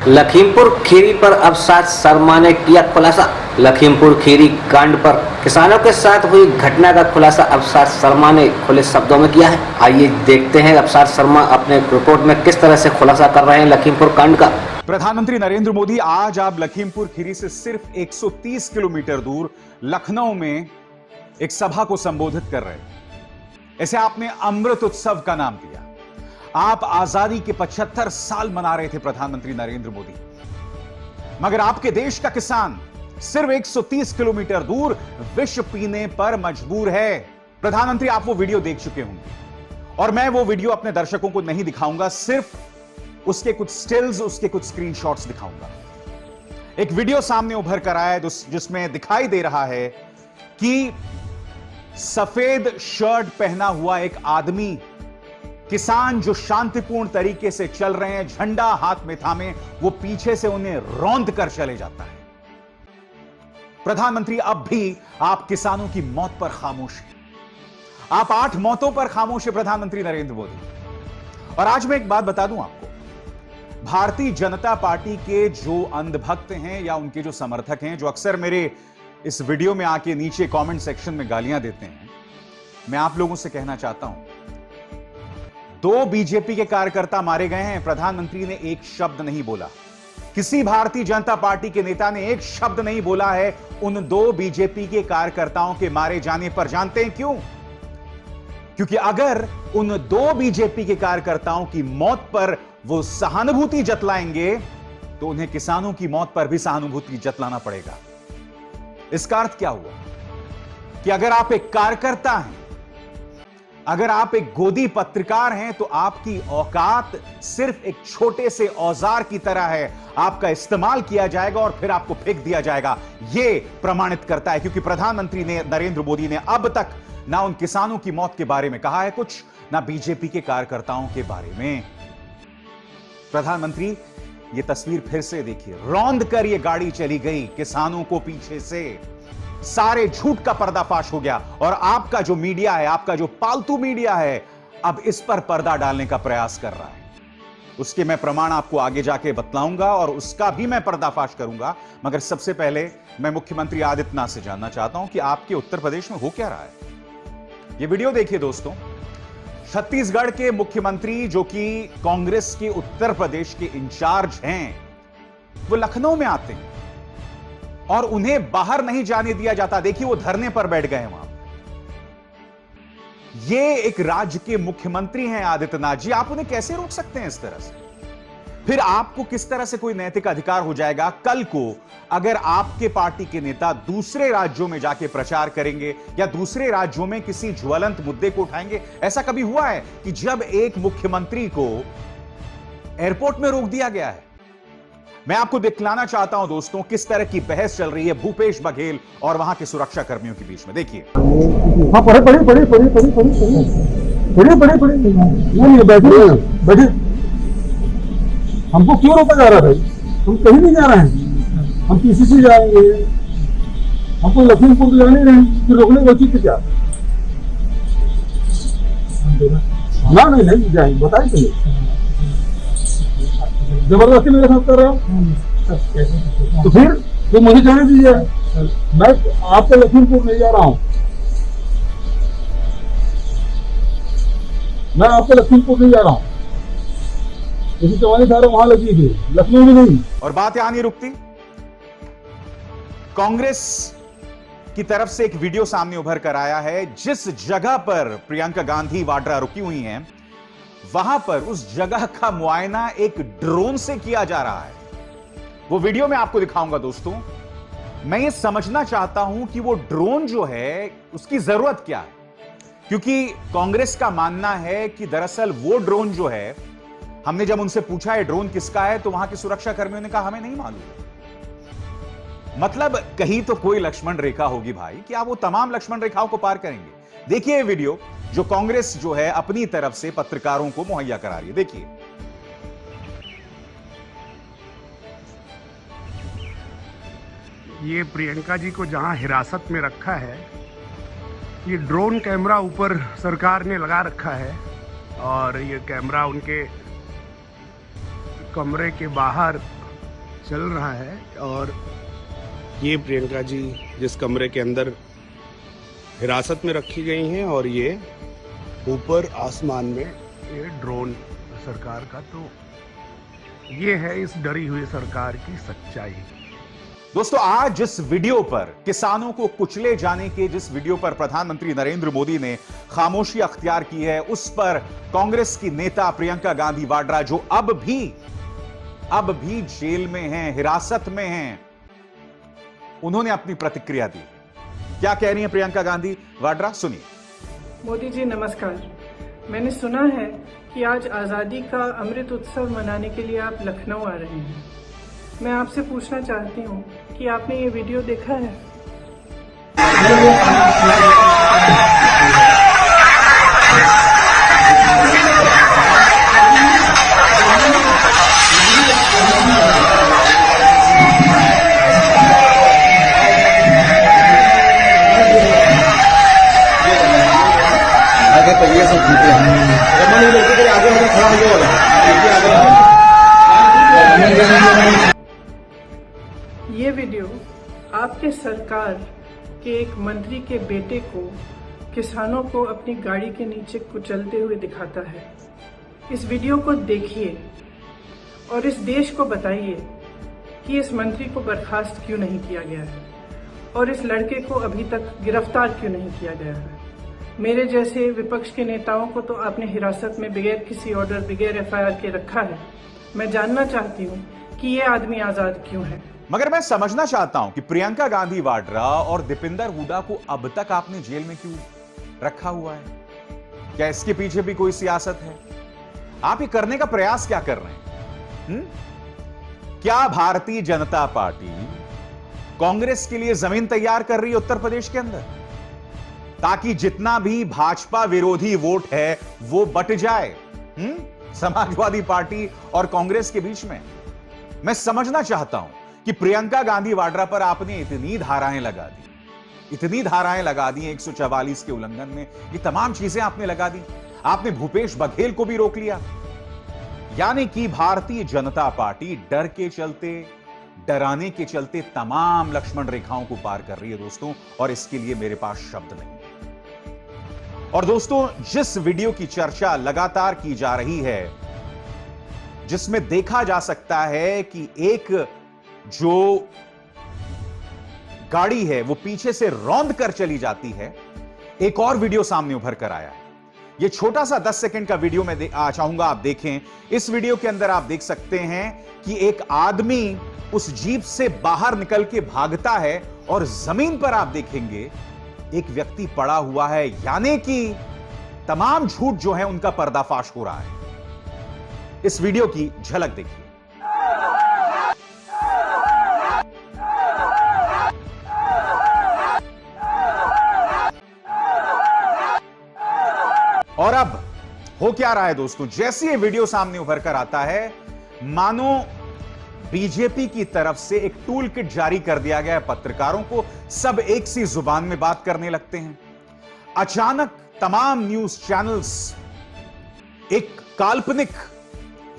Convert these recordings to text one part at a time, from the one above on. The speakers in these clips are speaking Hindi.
लखीमपुर खीरी पर अवसाद शर्मा ने किया खुलासा। लखीमपुर खीरी कांड पर किसानों के साथ हुई घटना का खुलासा अवसाद शर्मा ने खुले शब्दों में किया है। आइए देखते हैं अवसाद शर्मा अपने रिपोर्ट में किस तरह से खुलासा कर रहे हैं लखीमपुर कांड का। प्रधानमंत्री नरेंद्र मोदी आज आप लखीमपुर खीरी से सिर्फ 130 किलोमीटर दूर लखनऊ में एक सभा को संबोधित कर रहे हैं। इसे आपने अमृत उत्सव का नाम दिया। आप आजादी के 75 साल मना रहे थे प्रधानमंत्री नरेंद्र मोदी, मगर आपके देश का किसान सिर्फ 130 किलोमीटर दूर विष पीने पर मजबूर है। प्रधानमंत्री आप वो वीडियो देख चुके होंगे और मैं वो वीडियो अपने दर्शकों को नहीं दिखाऊंगा, सिर्फ उसके कुछ स्टिल्स, उसके कुछ स्क्रीनशॉट्स दिखाऊंगा। एक वीडियो सामने उभर कर आया है जिसमें दिखाई दे रहा है कि सफेद शर्ट पहना हुआ एक आदमी, किसान जो शांतिपूर्ण तरीके से चल रहे हैं, झंडा हाथ में थामे, वो पीछे से उन्हें रौंद कर चले जाता है। प्रधानमंत्री अब भी आप किसानों की मौत पर खामोश हैं। आप 8 मौतों पर खामोश है प्रधानमंत्री नरेंद्र मोदी। और आज मैं एक बात बता दूं आपको, भारतीय जनता पार्टी के जो अंधभक्त हैं या उनके जो समर्थक हैं, जो अक्सर मेरे इस वीडियो में आके नीचे कमेंट सेक्शन में गालियां देते हैं, मैं आप लोगों से कहना चाहता हूं, 2 बीजेपी के कार्यकर्ता मारे गए हैं। प्रधानमंत्री ने एक शब्द नहीं बोला, किसी भारतीय जनता पार्टी के नेता ने एक शब्द नहीं बोला है उन 2 बीजेपी के कार्यकर्ताओं के मारे जाने पर। जानते हैं क्यों? क्योंकि अगर उन 2 बीजेपी के कार्यकर्ताओं की मौत पर वो सहानुभूति जतलाएंगे तो उन्हें किसानों की मौत पर भी सहानुभूति जतलाना पड़ेगा। इसका अर्थ क्या हुआ कि अगर आप एक कार्यकर्ता हैं, अगर आप एक गोदी पत्रकार हैं, तो आपकी औकात सिर्फ एक छोटे से औजार की तरह है। आपका इस्तेमाल किया जाएगा और फिर आपको फेंक दिया जाएगा। यह प्रमाणित करता है, क्योंकि प्रधानमंत्री ने नरेंद्र मोदी ने अब तक ना उन किसानों की मौत के बारे में कहा है कुछ, ना बीजेपी के कार्यकर्ताओं के बारे में। प्रधानमंत्री यह तस्वीर फिर से देखिए, रौंद कर यह गाड़ी चली गई किसानों को पीछे से। सारे झूठ का पर्दाफाश हो गया और आपका जो मीडिया है, आपका जो पालतू मीडिया है, अब इस पर पर्दा डालने का प्रयास कर रहा है। उसके मैं प्रमाण आपको आगे जाके बतलाऊंगा और उसका भी मैं पर्दाफाश करूंगा। मगर सबसे पहले मैं मुख्यमंत्री आदित्यनाथ से जानना चाहता हूं कि आपके उत्तर प्रदेश में हो क्या रहा है। यह वीडियो देखिए दोस्तों, छत्तीसगढ़ के मुख्यमंत्री जो कि कांग्रेस के उत्तर प्रदेश के इंचार्ज हैं, वो लखनऊ में आते हैं और उन्हें बाहर नहीं जाने दिया जाता। देखिए वो धरने पर बैठ गए हैं वहां। ये एक राज्य के मुख्यमंत्री हैं आदित्यनाथ जी, आप उन्हें कैसे रोक सकते हैं इस तरह से? फिर आपको किस तरह से कोई नैतिक अधिकार हो जाएगा कल को अगर आपके पार्टी के नेता दूसरे राज्यों में जाके प्रचार करेंगे या दूसरे राज्यों में किसी ज्वलंत मुद्दे को उठाएंगे? ऐसा कभी हुआ है कि जब एक मुख्यमंत्री को एयरपोर्ट में रोक दिया गया है? मैं आपको दिखलाना चाहता हूं दोस्तों किस तरह की बहस चल रही है भूपेश बघेल और वहां के सुरक्षा कर्मियों के बीच में। देखिए, हाँ, पढ़े बैठे। हमको क्यों रोका जा रहा है? हम कहीं नहीं जा रहे हैं, हम किसी से जाएंगे, हमको लखीमपुर जा नहीं रहे, फिर रोकने की औचित्य क्या? ना नहीं जाएंगे, बताइए चलिए। जबरदस्ती मेरे साथ कर रहे हो तो फिर तो मुझे जाने दीजिए। मैं आपके लखीमपुर नहीं जा रहा हूं, मैं आपके लखीमपुर नहीं जा रहा हूं। जैसे चवानी सारे वहां लगी थी, लखनऊ में नहीं। और बात यहां नहीं रुकती। कांग्रेस की तरफ से एक वीडियो सामने उभर कर आया है, जिस जगह पर प्रियंका गांधी वाड्रा रुकी हुई हैं, वहां पर उस जगह का मुआयना एक ड्रोन से किया जा रहा है। वो वीडियो मैं आपको दिखाऊंगा दोस्तों। मैं ये समझना चाहता हूं कि वो ड्रोन जो है उसकी जरूरत क्या है, क्योंकि कांग्रेस का मानना है कि दरअसल वो ड्रोन जो है, हमने जब उनसे पूछा है ड्रोन किसका है, तो वहां के सुरक्षा कर्मियों ने कहा हमें नहीं मालूम। मतलब कहीं तो कोई लक्ष्मण रेखा होगी भाई कि आप वो तमाम लक्ष्मण रेखाओं को पार करेंगे। देखिए ये वीडियो जो कांग्रेस जो है अपनी तरफ से पत्रकारों को मुहैया करा रही है। देखिए, ये प्रियंका जी को जहां हिरासत में रखा है, ये ड्रोन कैमरा ऊपर सरकार ने लगा रखा है और ये कैमरा उनके कमरे के बाहर चल रहा है। और ये प्रियंका जी जिस कमरे के अंदर हिरासत में रखी गई हैं, और ये ऊपर आसमान में ये ड्रोन सरकार का, तो ये है इस डरी हुई सरकार की सच्चाई। दोस्तों, आज जिस वीडियो पर किसानों को कुचले जाने के जिस वीडियो पर प्रधानमंत्री नरेंद्र मोदी ने खामोशी अख्तियार की है, उस पर कांग्रेस की नेता प्रियंका गांधी वाड्रा, जो अब भी जेल में हैं, हिरासत में हैं, उन्होंने अपनी प्रतिक्रिया दी। क्या कह रही हैं प्रियंका गांधी वाड्रा, सुनिए। मोदी जी नमस्कार। मैंने सुना है कि आज आज़ादी का अमृत उत्सव मनाने के लिए आप लखनऊ आ रहे हैं। मैं आपसे पूछना चाहती हूँ कि आपने ये वीडियो देखा है? ये वीडियो आपके सरकार के एक मंत्री के बेटे को किसानों को अपनी गाड़ी के नीचे कुचलते हुए दिखाता है। इस वीडियो को देखिए और इस देश को बताइए कि इस मंत्री को बर्खास्त क्यों नहीं किया गया है और इस लड़के को अभी तक गिरफ्तार क्यों नहीं किया गया है। मेरे जैसे विपक्ष के नेताओं को तो आपने हिरासत में बगैर किसी ऑर्डर, बगैर FIR के रखा है। मैं जानना चाहती हूँ कि ये आदमी आजाद क्यों है। मगर मैं समझना चाहता हूं कि प्रियंका गांधी वाड्रा और दीपिंदर हुडा को अब तक आपने जेल में क्यों रखा हुआ है? क्या इसके पीछे भी कोई सियासत है? आप ये करने का प्रयास क्या कर रहे हैं? क्या भारतीय जनता पार्टी कांग्रेस के लिए जमीन तैयार कर रही है उत्तर प्रदेश के अंदर, ताकि जितना भी भाजपा विरोधी वोट है वो बट जाए समाजवादी पार्टी और कांग्रेस के बीच में? मैं समझना चाहता हूं कि प्रियंका गांधी वाड्रा पर आपने इतनी धाराएं लगा दी 144 के उल्लंघन में, ये तमाम चीजें आपने लगा दी। आपने भूपेश बघेल को भी रोक लिया। यानी कि भारतीय जनता पार्टी डर के चलते, डराने के चलते तमाम लक्ष्मण रेखाओं को पार कर रही है दोस्तों, और इसके लिए मेरे पास शब्द नहीं। और दोस्तों, जिस वीडियो की चर्चा लगातार की जा रही है, जिसमें देखा जा सकता है कि एक जो गाड़ी है वो पीछे से रौंद कर चली जाती है, एक और वीडियो सामने उभर कर आया है। ये छोटा सा 10 सेकंड का वीडियो मैं चाहूंगा आप देखें। इस वीडियो के अंदर आप देख सकते हैं कि एक आदमी उस जीप से बाहर निकल के भागता है और जमीन पर आप देखेंगे एक व्यक्ति पड़ा हुआ है। यानी कि तमाम झूठ जो है उनका पर्दाफाश हो रहा है। इस वीडियो की झलक देखिए। और अब हो क्या रहा है दोस्तों, जैसे ये वीडियो सामने उभर कर आता है, मानो बीजेपी की तरफ से एक टूल किट जारी कर दिया गया है पत्रकारों को। सब एक सी जुबान में बात करने लगते हैं। अचानक तमाम न्यूज चैनल्स एक काल्पनिक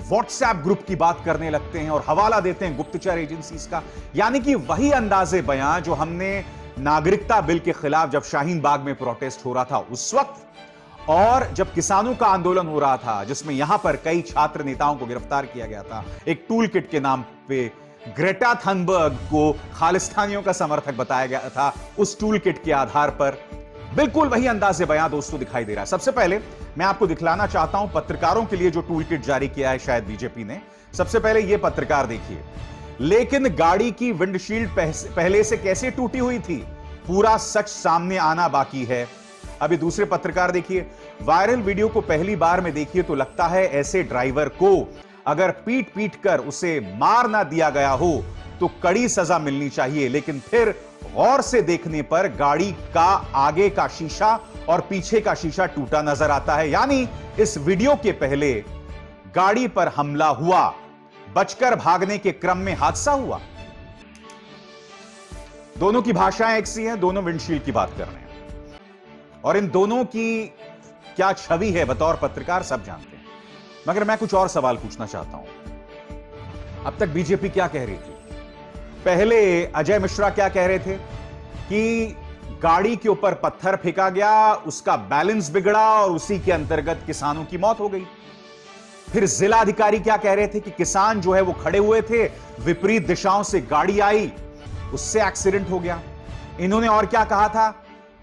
व्हाट्सएप ग्रुप की बात करने लगते हैं और हवाला देते हैं गुप्तचर एजेंसीज का। यानी कि वही अंदाजे बयां जो हमने नागरिकता बिल के खिलाफ जब शाहीन बाग में प्रोटेस्ट हो रहा था उस वक्त, और जब किसानों का आंदोलन हो रहा था जिसमें यहां पर कई छात्र नेताओं को गिरफ्तार किया गया था एक टूल किट के नाम पे, ग्रेटा थनबर्ग को खालिस्तानियों का समर्थक बताया गया था। उस टूल किट के आधार पर बिल्कुल वही अंदाजे बयां दोस्तों दिखाई दे रहा है। सबसे पहले मैं आपको दिखलाना चाहता हूं पत्रकारों के लिए जो टूल किट जारी किया है शायद बीजेपी ने। सबसे पहले यह पत्रकार देखिए। लेकिन गाड़ी की विंडशील्ड पहले से कैसे टूटी हुई थी, पूरा सच सामने आना बाकी है। अभी दूसरे पत्रकार देखिए। वायरल वीडियो को पहली बार में देखिए तो लगता है ऐसे ड्राइवर को अगर पीट पीट कर उसे मार ना दिया गया हो तो कड़ी सजा मिलनी चाहिए। लेकिन फिर गौर से देखने पर गाड़ी का आगे का शीशा और पीछे का शीशा टूटा नजर आता है। यानी इस वीडियो के पहले गाड़ी पर हमला हुआ, बचकर भागने के क्रम में हादसा हुआ। दोनों की भाषाएं एक सी हैं, दोनों विंडशील्ड की बात कर रहे हैं और इन दोनों की क्या छवि है बतौर पत्रकार सब जानते हैं। मगर मैं कुछ और सवाल पूछना चाहता हूं। अब तक बीजेपी क्या कह रही थी? पहले अजय मिश्रा क्या कह रहे थे कि गाड़ी के ऊपर पत्थर फेंका गया, उसका बैलेंस बिगड़ा और उसी के अंतर्गत किसानों की मौत हो गई। फिर जिला अधिकारी क्या कह रहे थे कि किसान जो है वो खड़े हुए थे, विपरीत दिशाओं से गाड़ी आई, उससे एक्सीडेंट हो गया। इन्होंने और क्या कहा था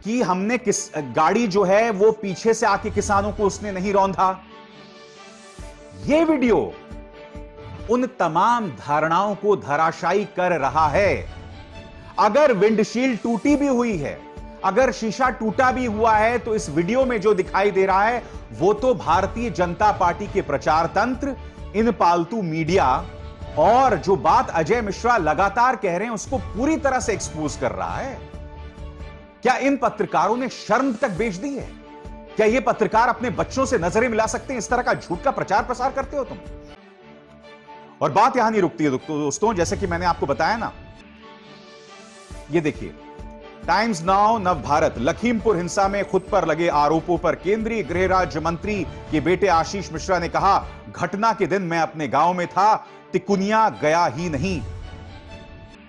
कि हमने गाड़ी जो है वो पीछे से आके किसानों को उसने नहीं रौंदा। यह वीडियो उन तमाम धारणाओं को धराशायी कर रहा है। अगर विंडशील्ड टूटी भी हुई है, अगर शीशा टूटा भी हुआ है, तो इस वीडियो में जो दिखाई दे रहा है वो तो भारतीय जनता पार्टी के प्रचार तंत्र, इन पालतू मीडिया और जो बात अजय मिश्रा लगातार कह रहे हैं उसको पूरी तरह से एक्सपोज कर रहा है। क्या इन पत्रकारों ने शर्म तक बेच दी है? क्या ये पत्रकार अपने बच्चों से नजरें मिला सकते हैं? इस तरह का झूठ का प्रचार प्रसार करते हो तुम। और बात यहां नहीं रुकती है दोस्तों, जैसे कि मैंने आपको बताया ना, ये देखिए टाइम्स नाउ नव भारत, लखीमपुर हिंसा में खुद पर लगे आरोपों पर केंद्रीय गृह राज्य मंत्री के बेटे आशीष मिश्रा ने कहा, घटना के दिन मैं अपने गांव में था, तिकुनिया गया ही नहीं।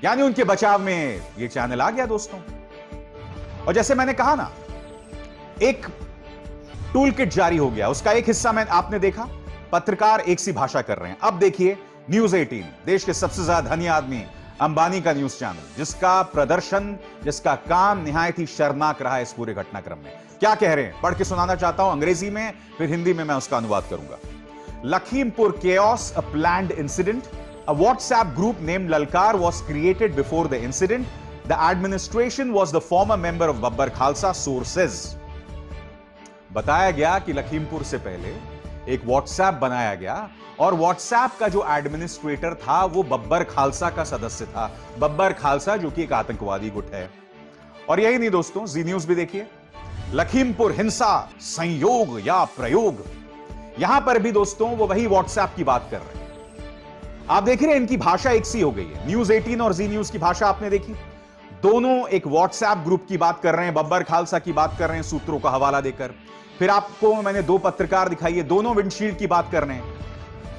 यानी उनके बचाव में यह चैनल आ गया दोस्तों। और जैसे मैंने कहा ना, एक टूल किट जारी हो गया, उसका एक हिस्सा में आपने देखा, पत्रकार एक सी भाषा कर रहे हैं। अब देखिए न्यूज 18, देश के सबसे ज्यादा धनी आदमी अंबानी का न्यूज चैनल, जिसका प्रदर्शन, जिसका काम निहायत ही शर्मनाक रहा है इस पूरे घटनाक्रम में। क्या कह रहे हैं पढ़ के सुनाना चाहता हूं अंग्रेजी में, फिर हिंदी में मैं उसका अनुवाद करूंगा। Lakhimpur chaos, a planned incident. A WhatsApp group named Lalkar was created before the incident. The administration was the former member of Babbar Khalsa, sources. बताया गया कि लखीमपुर से पहले एक WhatsApp बनाया गया और WhatsApp का जो एडमिनिस्ट्रेटर था वो बब्बर खालसा का सदस्य था। बब्बर खालसा जो कि एक आतंकवादी गुट है। और यही नहीं दोस्तों, जी न्यूज भी देखिए, लखीमपुर हिंसा संयोग या प्रयोग, यहां पर भी दोस्तों वो वही WhatsApp की बात कर रहे हैं। आप देख रहे हैं इनकी भाषा एक सी हो गई है। न्यूज 18 और जी न्यूज की भाषा आपने देखी, दोनों एक WhatsApp ग्रुप की बात कर रहे हैं, बब्बर खालसा की बात कर रहे हैं सूत्रों का हवाला देकर। फिर आपको मैंने दो पत्रकार दिखाई है, दोनों विंडशील्ड की बात कर रहे हैं।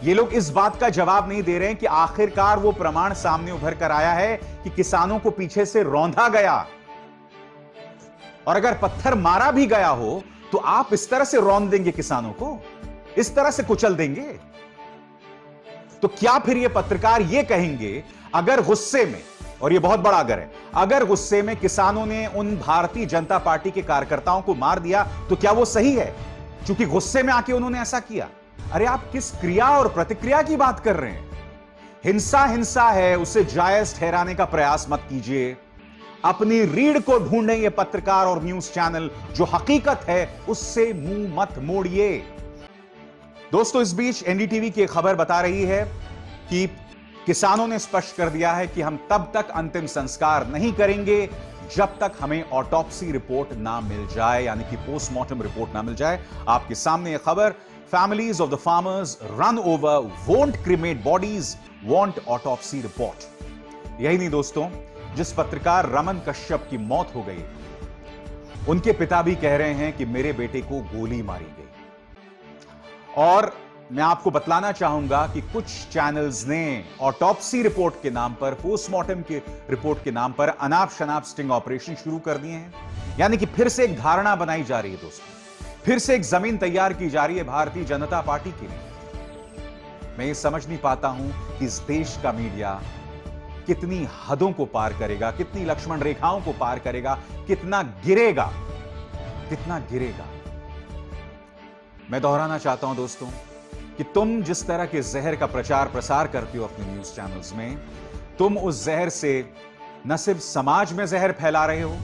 ये लोग इस बात का जवाब नहीं दे रहे हैं कि आखिरकार वो प्रमाण सामने उभर कर आया है कि किसानों को पीछे से रौंदा गया, और अगर पत्थर मारा भी गया हो तो आप इस तरह से रौंद देंगे किसानों को, इस तरह से कुचल देंगे? तो क्या फिर ये पत्रकार ये कहेंगे अगर गुस्से में, और ये बहुत बड़ा अगर है, अगर गुस्से में किसानों ने उन भारतीय जनता पार्टी के कार्यकर्ताओं को मार दिया तो क्या वो सही है क्योंकि गुस्से में आके उन्होंने ऐसा किया? अरे आप किस क्रिया और प्रतिक्रिया की बात कर रहे हैं? हिंसा हिंसा है, उसे जायज ठहराने का प्रयास मत कीजिए। अपनी रीढ़ को ढूंढें ये पत्रकार और न्यूज चैनल, जो हकीकत है उससे मुंह मत मोड़िए। दोस्तों इस बीच एनडीटीवी की खबर बता रही है कि किसानों ने स्पष्ट कर दिया है कि हम तब तक अंतिम संस्कार नहीं करेंगे जब तक हमें ऑटोप्सी रिपोर्ट ना मिल जाए, यानी कि पोस्टमार्टम रिपोर्ट ना मिल जाए। आपके सामने यह खबर, families of the farmers run over won't cremate bodies, want autopsy report। यही नहीं दोस्तों, जिस पत्रकार रमन कश्यप की मौत हो गई, उनके पिता भी कह रहे हैं कि मेरे बेटे को गोली मारी गई। और मैं आपको बतलाना चाहूंगा कि कुछ चैनल्स ने ऑटोप्सी रिपोर्ट के नाम पर, पोस्टमार्टम के रिपोर्ट के नाम पर अनाप शनाप स्टिंग ऑपरेशन शुरू कर दिए हैं। यानी कि फिर से एक धारणा बनाई जा रही है दोस्तों, फिर से एक जमीन तैयार की जा रही है भारतीय जनता पार्टी के लिए। मैं ये समझ नहीं पाता हूं कि इस देश का मीडिया कितनी हदों को पार करेगा, कितनी लक्ष्मण रेखाओं को पार करेगा, कितना गिरेगा, कितना गिरेगा। मैं दोहराना चाहता हूं दोस्तों कि तुम जिस तरह के जहर का प्रचार प्रसार करते हो अपने न्यूज चैनल्स में, तुम उस जहर से न सिर्फ समाज में जहर फैला रहे हो,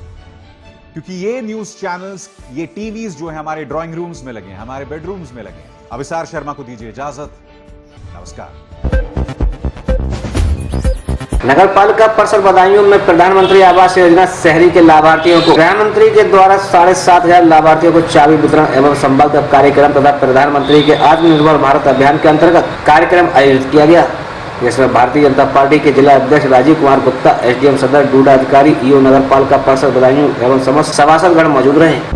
क्योंकि ये न्यूज चैनल्स, ये टीवीज जो है हमारे ड्राइंग रूम्स में लगे हैं, हमारे बेडरूम्स में लगे हैं। अभिसार शर्मा को दीजिए इजाजत, नमस्कार। नगर पालिका परिषद बदायूं में प्रधानमंत्री आवास योजना शहरी के लाभार्थियों को गृह मंत्री के द्वारा 7,500 लाभार्थियों को चाबी वितरण एवं संबल का कार्यक्रम तथा प्रधानमंत्री के आत्मनिर्भर भारत अभियान के अंतर्गत कार्यक्रम आयोजित किया गया, जिसमें भारतीय जनता पार्टी के जिला अध्यक्ष राजीव कुमार गुप्ता, एसडीएम सदर, डूडा अधिकारी, ईओ नगर पालिका परिषद बदायूं एवं समस्त सभासदगण मौजूद रहे।